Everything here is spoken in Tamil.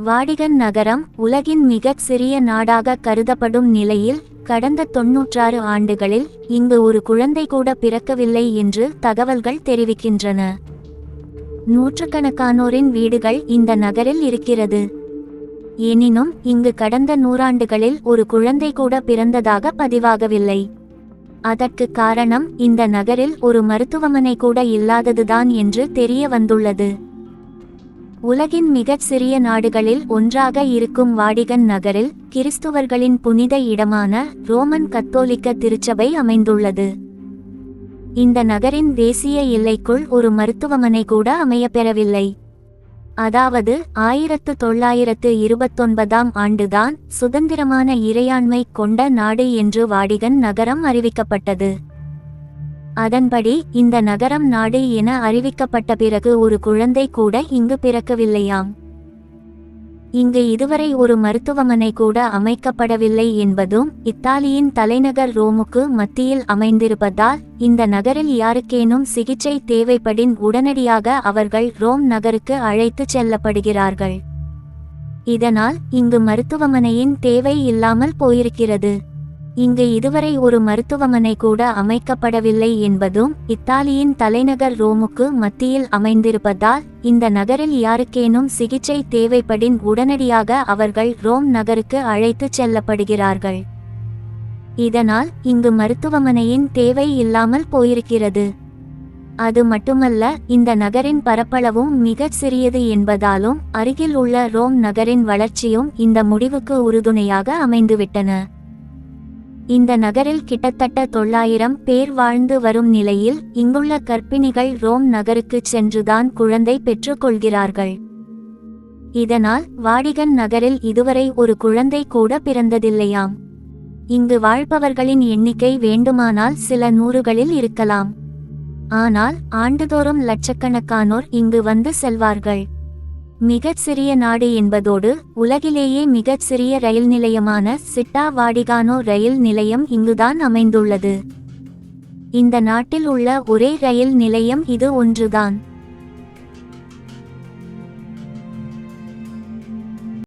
வாடிகன் நகரம் உலகின் மிகச் சிறிய நாடாக கருதப்படும் நிலையில் கடந்த 96 ஆண்டுகளில் இங்கு ஒரு குழந்தை கூட பிறக்கவில்லை என்று தகவல்கள் தெரிவிக்கின்றன. நூற்றுக்கணக்கானோரின் வீடுகள் இந்த நகரில் இருக்கிறது. எனினும் இங்கு கடந்த 100 ஆண்டுகளில் ஒரு குழந்தை கூட பிறந்ததாக பதிவாகவில்லை. அதற்கு காரணம் இந்த நகரில் ஒரு மருத்துவமனை கூட இல்லாததுதான் என்று தெரிய வந்துள்ளது. உலகின் மிகச் சிறிய நாடுகளில் ஒன்றாக இருக்கும் வாடிகன் நகரில் கிறிஸ்துவர்களின் புனித இடமான ரோமன் கத்தோலிக்க திருச்சபை அமைந்துள்ளது. இந்த நகரின் தேசிய எல்லைக்குள் ஒரு மருத்துவமனை கூட அமையப்பெறவில்லை. அதாவது 1929ஆம் ஆண்டுதான் சுதந்திரமான இறையாண்மை கொண்ட நாடு என்று வாடிகன் நகரம் அறிவிக்கப்பட்டது. அதன்படி இந்த நகரம் நாடு என அறிவிக்கப்பட்ட பிறகு ஒரு குழந்தை கூட இங்கு பிறக்கவில்லையாம். இங்கு இதுவரை ஒரு மருத்துவமனை கூட அமைக்கப்படவில்லை என்பதும் இத்தாலியின் தலைநகர் ரோமுக்கு மத்தியில் அமைந்திருப்பதால் இந்த நகரில் யாருக்கேனும் சிகிச்சை தேவைப்படின் உடனடியாக அவர்கள் ரோம் நகருக்கு அழைத்து செல்லப்படுகிறார்கள். இதனால் இங்கு மருத்துவமனையின் தேவை இல்லாமல் போயிருக்கிறது. இங்கு இதுவரை ஒரு மருத்துவமனை கூட அமைக்கப்படவில்லை என்பதும் இத்தாலியின் தலைநகர் ரோமுக்கு மத்தியில் அமைந்திருப்பதால் இந்த நகரில் யாருக்கேனும் சிகிச்சை தேவைப்படின் உடனடியாக அவர்கள் ரோம் நகருக்கு அழைத்து செல்லப்படுகிறார்கள். இதனால் இங்கு மருத்துவமனையின் தேவை இல்லாமல் போயிருக்கிறது. அது மட்டுமல்ல, இந்த நகரின் பரப்பளவும் மிகச் சிறியது என்பதாலும் அருகில் உள்ள ரோம் நகரின் வளர்ச்சியும் இந்த முடிவுக்கு உறுதுணையாக அமைந்துவிட்டன. இந்த நகரில் கிட்டத்தட்ட 900 பேர் வாழ்ந்து வரும் நிலையில் இங்குள்ள கர்ப்பிணிகள் ரோம் நகருக்கு சென்றுதான் குழந்தை பெற்றுக்கொள்கிறார்கள். இதனால் வாடிகன் நகரில் இதுவரை ஒரு குழந்தை கூட பிறந்ததில்லையாம். இங்கு வாழ்பவர்களின் எண்ணிக்கை வேண்டுமானால் சில நூறுகளில் இருக்கலாம். ஆனால் ஆண்டுதோறும் லட்சக்கணக்கானோர் இங்கு வந்து செல்வார்கள். மிகச் சிறிய நாடு என்பதோடு உலகிலேயே மிகச் சிறிய ரயில் நிலையமான சிட்டா வாடிகானோ ரயில் நிலையம் இங்குதான் அமைந்துள்ளது. இந்த நாட்டில் உள்ள ஒரே ரயில் நிலையம் இது ஒன்றுதான்.